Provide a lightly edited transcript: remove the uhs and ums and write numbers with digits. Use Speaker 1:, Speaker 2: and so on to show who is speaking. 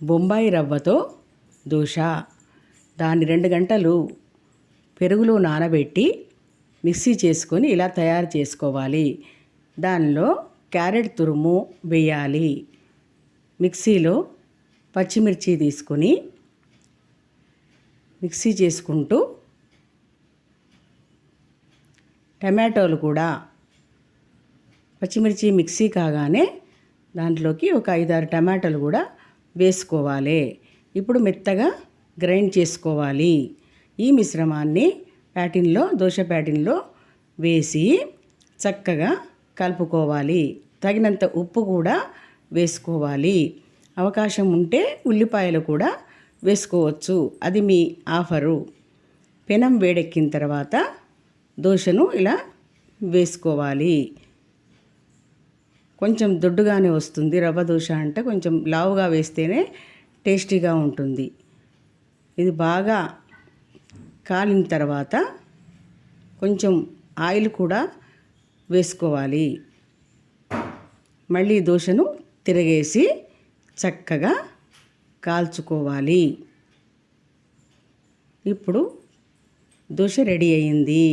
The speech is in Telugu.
Speaker 1: బొంబాయి రవ్వతో దోశ. దాన్ని 2 గంటలు పెరుగులో నానబెట్టి మిక్సీ చేసుకొని ఇలా తయారు చేసుకోవాలి. దానిలో క్యారెట్ తురుము వేయాలి. మిక్సీలో పచ్చిమిర్చి తీసుకొని మిక్సీ చేసుకుంటూ టమాటోలు కూడా పచ్చిమిర్చి మిక్సీ కాగానే దాంట్లోకి ఒక 5-6 టమాటాలు కూడా వేసుకోవాలి. ఇప్పుడు మెత్తగా గ్రైండ్ చేసుకోవాలి. ఈ మిశ్రమాన్ని దోశ ప్యాటిన్లో వేసి చక్కగా కలుపుకోవాలి. తగినంత ఉప్పు కూడా వేసుకోవాలి. అవకాశం ఉంటే ఉల్లిపాయలు కూడా వేసుకోవచ్చు, అది మీ ఆఫరు. పెనం వేడెక్కిన తర్వాత దోశను ఇలా వేసుకోవాలి. కొంచెం దొడ్డుగానే వస్తుంది. రవ్వ దోశ అంటే కొంచెం లావుగా వేస్తేనే టేస్టీగా ఉంటుంది. ఇది బాగా కాలిన తర్వాత కొంచెం ఆయిల్ కూడా వేసుకోవాలి. మళ్ళీ దోశను తిరగేసి చక్కగా కాల్చుకోవాలి. ఇప్పుడు దోశ రెడీ అయింది.